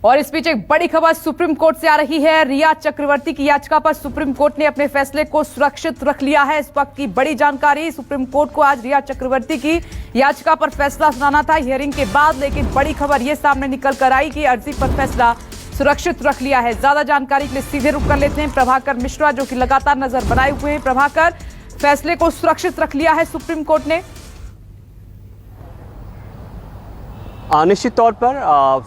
और इस बीच एक बड़ी खबर सुप्रीम कोर्ट से आ रही है। रिया चक्रवर्ती की याचिका पर सुप्रीम कोर्ट ने अपने फैसले को सुरक्षित रख लिया है। इस वक्त की बड़ी जानकारी, सुप्रीम कोर्ट को आज रिया चक्रवर्ती की याचिका पर फैसला सुनाना था हियरिंग के बाद, लेकिन बड़ी खबर यह सामने निकल कर आई कि अर्जी पर फैसला सुरक्षित रख लिया है। ज्यादा जानकारी के लिए सीधे रुक कर लेते हैं प्रभाकर मिश्रा, जो कि लगातार नजर बनाए हुए हैं। प्रभाकर, फैसले को सुरक्षित रख लिया है सुप्रीम कोर्ट ने? निश्चित तौर पर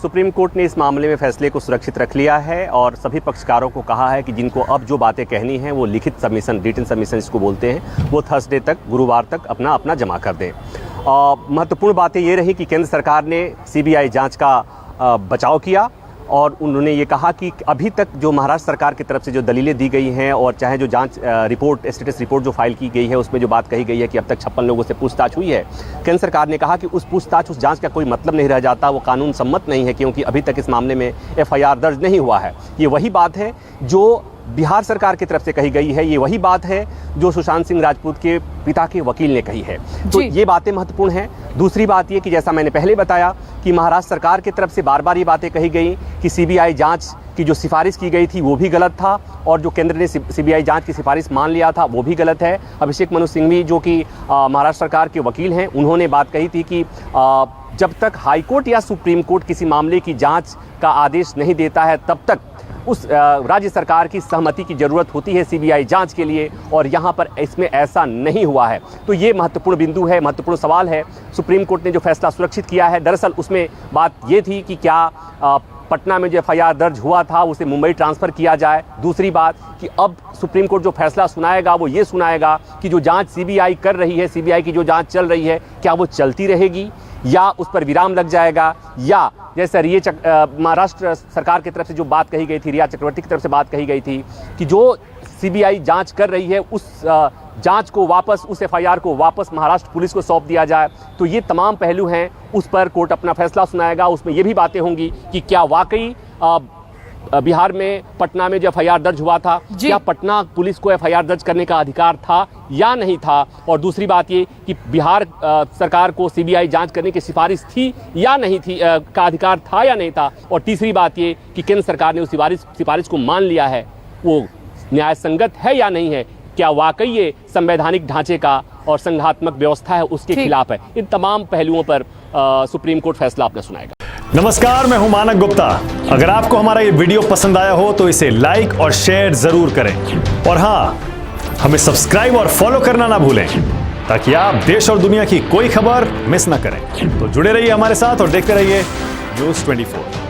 सुप्रीम कोर्ट ने इस मामले में फैसले को सुरक्षित रख लिया है और सभी पक्षकारों को कहा है कि जिनको अब जो बातें कहनी हैं वो लिखित सबमिशन, रिटन सबमिशन इसको बोलते हैं, वो थर्सडे तक, गुरुवार तक अपना जमा कर दें। महत्वपूर्ण बातें ये रही कि केंद्र सरकार ने सीबीआई जांच का बचाव किया और उन्होंने ये कहा कि अभी तक जो महाराष्ट्र सरकार की तरफ से जो दलीलें दी गई हैं और चाहे जो जांच रिपोर्ट, स्टेटस रिपोर्ट जो फाइल की गई है, उसमें जो बात कही गई है कि अब तक 56 लोगों से पूछताछ हुई है, केंद्र सरकार ने कहा कि उस पूछताछ, उस जांच का कोई मतलब नहीं रह जाता, वो कानून सम्मत नहीं है, क्योंकि अभी तक इस मामले में FIR दर्ज नहीं हुआ है। ये वही बात है जो बिहार सरकार की तरफ से कही गई है, ये वही बात है जो सुशांत सिंह राजपूत के पिता के वकील ने कही है। तो ये बातें महत्वपूर्ण हैं। दूसरी बात ये कि जैसा मैंने पहले बताया कि महाराष्ट्र सरकार की तरफ से बार बार ये बातें कही गई कि सीबीआई जांच की जो सिफारिश की गई थी वो भी गलत था और जो केंद्र ने सीबीआई जांच की सिफारिश मान लिया था वो भी गलत है। अभिषेक मनु सिंघवी, जो कि महाराष्ट्र सरकार के वकील हैं, उन्होंने बात कही थी कि जब तक हाईकोर्ट या सुप्रीम कोर्ट किसी मामले की जांच का आदेश नहीं देता है तब तक उस राज्य सरकार की सहमति की ज़रूरत होती है सीबीआई जांच के लिए, और यहाँ पर इसमें ऐसा नहीं हुआ है। तो ये महत्वपूर्ण बिंदु है, महत्वपूर्ण सवाल है। सुप्रीम कोर्ट ने जो फैसला सुरक्षित किया है, दरअसल उसमें बात ये थी कि क्या पटना में जो FIR दर्ज हुआ था उसे मुंबई ट्रांसफ़र किया जाए। दूसरी बात कि अब सुप्रीम कोर्ट जो फैसला सुनाएगा वो ये सुनाएगा कि जो जांच सीबीआई कर रही है, सीबीआई की जो जांच चल रही है, क्या वो चलती रहेगी या उस पर विराम लग जाएगा, या जैसे महाराष्ट्र सरकार की तरफ से जो बात कही गई थी, रिया चक्रवर्ती की तरफ से बात कही गई थी कि जो सीबीआई जांच कर रही है उस जांच को वापस, उस FIR को वापस महाराष्ट्र पुलिस को सौंप दिया जाए। तो ये तमाम पहलू हैं, उस पर कोर्ट अपना फैसला सुनाएगा। उसमें ये भी बातें होंगी कि क्या वाकई बिहार में, पटना में जो FIR दर्ज हुआ था, क्या पटना पुलिस को FIR दर्ज करने का अधिकार था या नहीं था, और दूसरी बात ये कि बिहार सरकार को सीबीआई जांच करने की सिफारिश थी या नहीं थी, का अधिकार था या नहीं था, और तीसरी बात ये कि केंद्र सरकार ने उस सिफारिश को मान लिया है, वो न्याय संगत है या नहीं है, क्या वाकई ये संवैधानिक ढांचे का और संघात्मक व्यवस्था है उसके खिलाफ है। इन तमाम पहलुओं पर सुप्रीम कोर्ट फैसला अपना सुनाएगा। नमस्कार, मैं हूं मानक गुप्ता। अगर आपको हमारा ये वीडियो पसंद आया हो तो इसे लाइक और शेयर जरूर करें, और हाँ, हमें सब्सक्राइब और फॉलो करना ना भूलें ताकि आप देश और दुनिया की कोई खबर मिस ना करें। तो जुड़े रहिए हमारे साथ और देखते रहिए News 24।